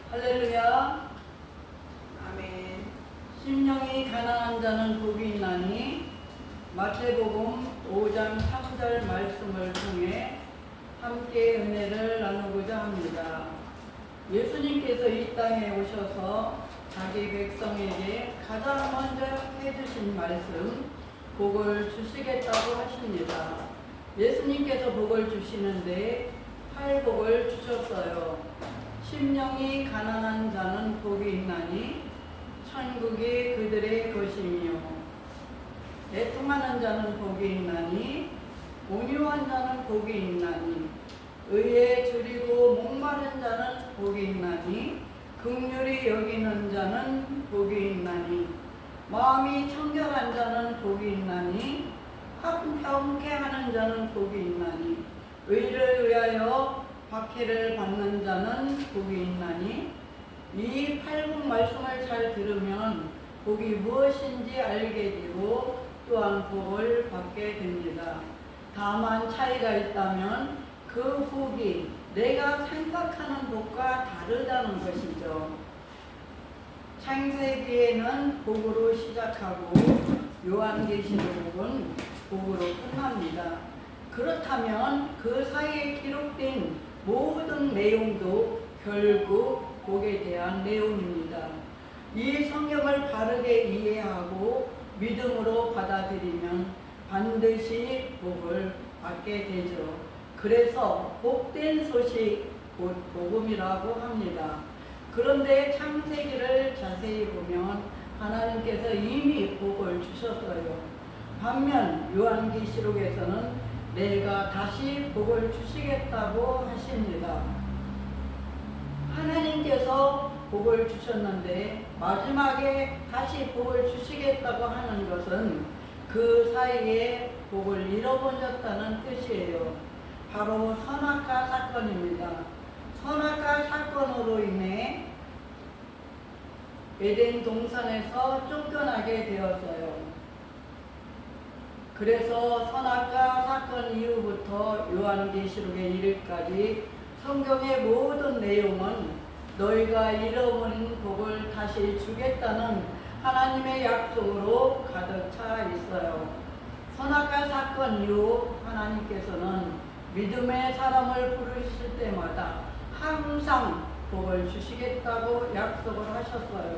할렐루야. 아멘. 심령이 가난한 자는 복이 있나니. 마태복음 5장 3절 말씀을 통해 함께 은혜를 나누고자 합니다. 예수님께서 이 땅에 오셔서 자기 백성에게 가장 먼저 해주신 말씀, 복을 주시겠다고 하십니다. 예수님께서 복을 주시는데 팔복을 주셨어요. 심령이 가난한 자는 복이 있나니 천국이 그들의 것이며, 애통하는 자는 복이 있나니 온유한 자는 복이 있나니, 의에 줄이고 목마른 자는 복이 있나니 긍휼히 여기는 자는 복이 있나니, 마음이 청결한 자는 복이 있나니 화평케 하는 자는 복이 있나니, 의를 위하여 박해를 받는 자는 복이 있나니. 이 팔복 말씀을 잘 들으면 복이 무엇인지 알게 되고 또한 복을 받게 됩니다. 다만 차이가 있다면 그 복이 내가 생각하는 복과 다르다는 것이죠. 창세기에는 복으로 시작하고 요한계시록은 복으로 끝납니다. 그렇다면 그 사이에 기록된 모든 내용도 결국 복에 대한 내용입니다. 이 성경을 바르게 이해하고 믿음으로 받아들이면 반드시 복을 받게 되죠. 그래서 복된 소식, 곧 복음이라고 합니다. 그런데 창세기를 자세히 보면 하나님께서 이미 복을 주셨어요. 반면 요한계시록에서는 내가 다시 복을 주시겠다고 하십니다. 하나님께서 복을 주셨는데 마지막에 다시 복을 주시겠다고 하는 것은 그 사이에 복을 잃어버렸다는 뜻이에요. 바로 선악과 사건입니다. 선악과 사건으로 인해 에덴 동산에서 쫓겨나게 되었어요. 그래서 선악과 사건 이후부터 요한계시록에 이르기까지 성경의 모든 내용은 너희가 잃어버린 복을 다시 주겠다는 하나님의 약속으로 가득 차 있어요. 선악과 사건 이후 하나님께서는 믿음의 사람을 부르실 때마다 항상 복을 주시겠다고 약속을 하셨어요.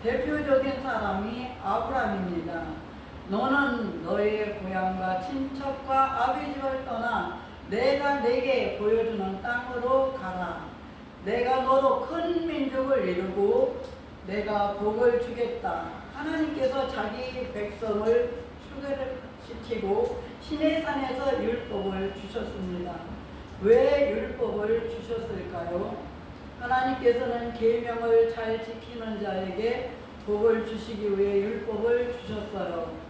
대표적인 사람이 아브라함입니다. 너는 너의 고향과 친척과 아비집을 떠나 내가 내게 보여주는 땅으로 가라. 내가 너로 큰 민족을 이루고 내가 복을 주겠다. 하나님께서 자기 백성을 출애굽시키고 시내산에서 율법을 주셨습니다. 왜 율법을 주셨을까요? 하나님께서는 계명을 잘 지키는 자에게 복을 주시기 위해 율법을 주셨어요.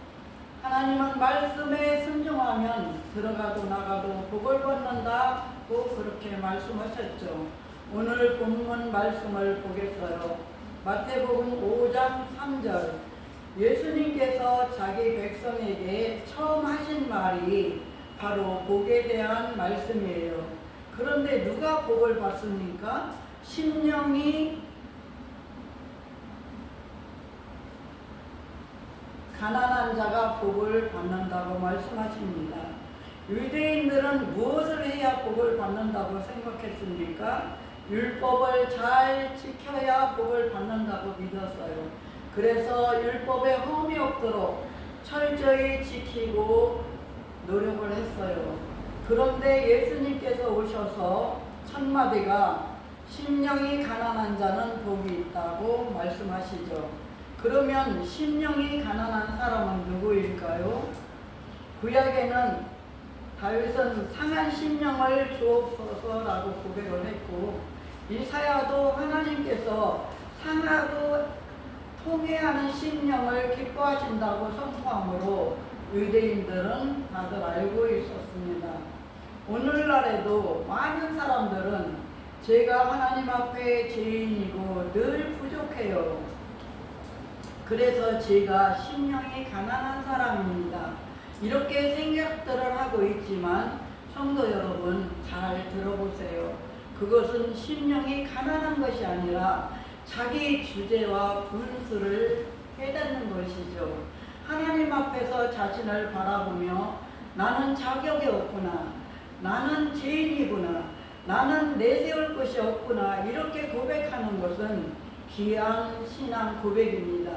하나님은 말씀에 순종하면 들어가도 나가도 복을 받는다고 그렇게 말씀하셨죠. 오늘 본문 말씀을 보겠어요. 마태복음 5장 3절. 예수님께서 자기 백성에게 처음 하신 말이 바로 복에 대한 말씀이에요. 그런데 누가 복을 받습니까? 심령이 가난한 자가 복을 받는다고 말씀하십니다. 유대인들은 무엇을 해야 복을 받는다고 생각했습니까? 율법을 잘 지켜야 복을 받는다고 믿었어요. 그래서 율법에 흠이 없도록 철저히 지키고 노력을 했어요. 그런데 예수님께서 오셔서 첫 마디가 심령이 가난한 자는 복이 있다고 말씀하시죠. 그러면 심령이 가난한 사람은 누구일까요? 구약에는 다윗은 상한 심령을 주옵소서라고 고백을 했고, 이사야도 하나님께서 상하고 통회하는 심령을 기뻐하신다고 선포하므로 유대인들은 다들 알고 있었습니다. 오늘날에도 많은 사람들은 제가 하나님 앞에 죄인이고 늘 부족해요. 그래서 제가 심령이 가난한 사람입니다. 이렇게 생각들을 하고 있지만 성도 여러분 잘 들어보세요. 그것은 심령이 가난한 것이 아니라 자기 주제와 분수를 깨닫는 것이죠. 하나님 앞에서 자신을 바라보며 나는 자격이 없구나, 나는 죄인이구나, 나는 내세울 것이 없구나, 이렇게 고백하는 것은 귀한 신앙 고백입니다.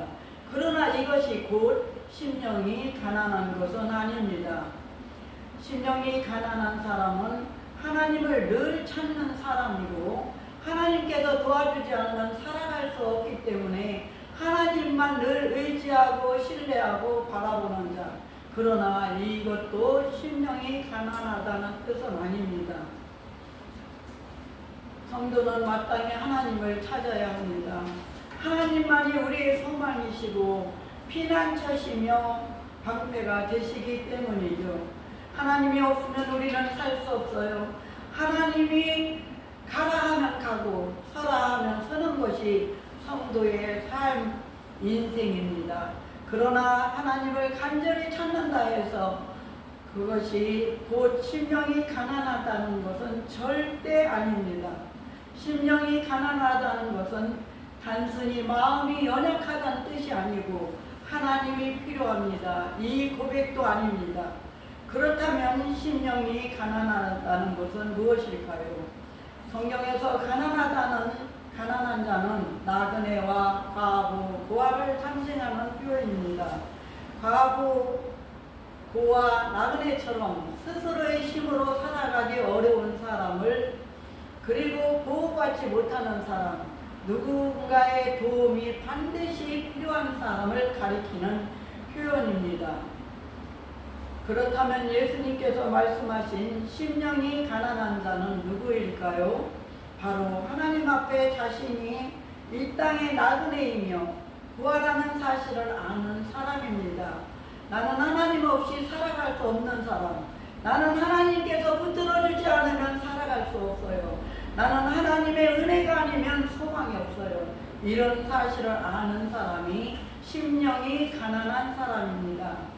그러나 이것이 곧 심령이 가난한 것은 아닙니다. 심령이 가난한 사람은 하나님을 늘 찾는 사람이고 하나님께서 도와주지 않으면 살아갈 수 없기 때문에 하나님만 늘 의지하고 신뢰하고 바라보는 자. 그러나 이것도 심령이 가난하다는 뜻은 아닙니다. 성도는 마땅히 하나님을 찾아야 합니다. 하나님만이 우리의 소망이시고 피난처시며 방패가 되시기 때문이죠. 하나님이 없으면 우리는 살 수 없어요. 하나님이 가라 하면 가고 서라 하면 서는 것이 성도의 삶, 인생입니다. 그러나 하나님을 간절히 찾는다 해서 그것이 곧 심령이 가난하다는 것은 절대 아닙니다. 심령이 가난하다는 것은 단순히 마음이 연약하다는 뜻이 아니고 하나님이 필요합니다. 이 고백도 아닙니다. 그렇다면 심령이 가난하다는 것은 무엇일까요? 성경에서 가난한 자는 나그네와 과부, 고아를 상징하는 표현입니다. 과부, 고아, 나그네처럼 스스로의 힘으로 살아가기 어려운 사람을, 그리고 보호받지 못하는 사람, 누군가의 도움이 반드시 필요한 사람을 가리키는 표현입니다. 그렇다면 예수님께서 말씀하신 심령이 가난한 자는 누구일까요? 바로 하나님 앞에 자신이 이 땅의 나그네이며 부활하는 사실을 아는 사람입니다. 나는 하나님 없이 살아갈 수 없는 사람, 나는 하나님께서 붙들어주지 않으면 살아갈 수 없어요. 나는 하나님의 은혜가 아니면 소망이 없어요. 이런 사실을 아는 사람이 심령이 가난한 사람입니다.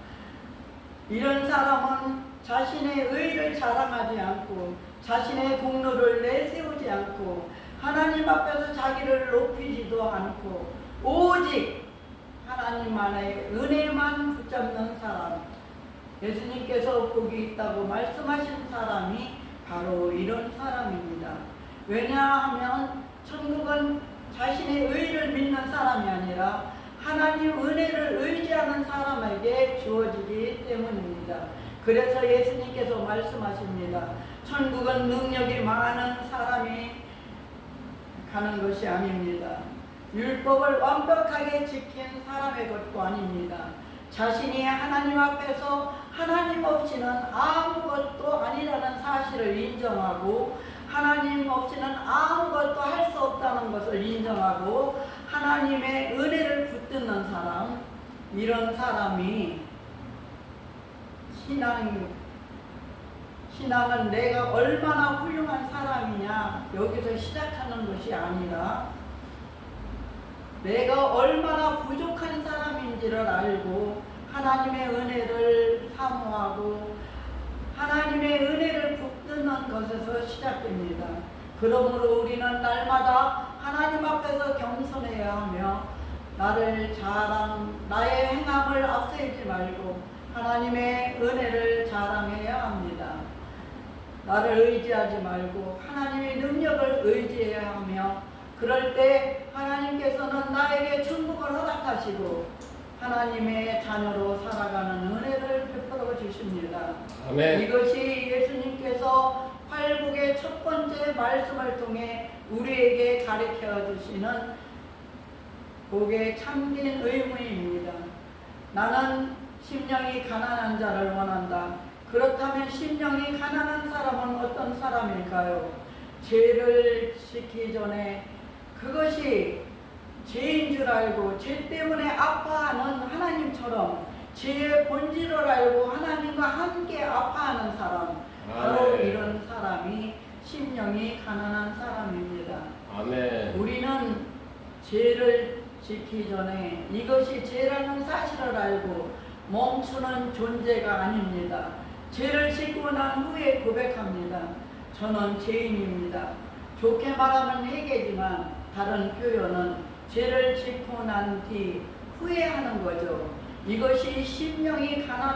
이런 사람은 자신의 의를 자랑하지 않고 자신의 공로를 내세우지 않고 하나님 앞에서 자기를 높이지도 않고 오직 하나님만의 은혜만 붙잡는 사람, 예수님께서 복이 있다고 말씀하신 사람이 바로 이런 사람입니다. 왜냐하면 천국은 자신의 의를 믿는 사람이 아니라 하나님 은혜를 의지하는 사람에게 주어지기 때문입니다. 그래서 예수님께서 말씀하십니다. 천국은 능력이 많은 사람이 가는 것이 아닙니다. 율법을 완벽하게 지킨 사람의 것도 아닙니다. 자신이 하나님 앞에서 하나님 없이는 아무것도 아니라는 사실을 인정하고 하나님 없이는 아무것도 할 수 없다는 것을 인정하고 하나님의 은혜를 붙드는 사람, 이런 사람이 신앙은 내가 얼마나 훌륭한 사람이냐 여기서 시작하는 것이 아니라 내가 얼마나 부족한 사람인지를 알고 하나님의 은혜를 사모하고 하나님의 은혜를 붙드는 것에서 시작됩니다. 그러므로 우리는 날마다 하나님 앞에서 겸손해야 하며 나의 행함을 앞세우지 말고 하나님의 은혜를 자랑해야 합니다. 나를 의지하지 말고 하나님의 능력을 의지해야 하며 그럴 때 하나님께서는 나에게 천국을 허락하시고 하나님의 자녀로 살아가는 은혜를 베풀어 주십니다. 아멘. 이것이 예수님께서 팔복의 첫 번째 말씀을 통해 우리에게 가르쳐 주시는 복의 참된 의무입니다. 나는 심령이 가난한 자를 원한다. 그렇다면 심령이 가난한 사람은 어떤 사람일까요? 죄를 짓기 전에 그것이 죄인 줄 알고 죄 때문에 아파하는 하나님처럼 죄의 본질을 알고 하나님과 함께 아파하는 사람, 바로 이런 사람이 심령이 가난한 사람입니다. 아멘. 우리는 죄를 짓기 전에 이것이 죄라는 사실을 알고 멈추는 존재가 아닙니다. 죄를 짓고 난 후에 고백합니다. 저는 죄인입니다. 좋게 말하면 회개지만 다른 표현은 죄를 짓고 난 뒤 후회하는 거죠. 이것이 심령이 가난한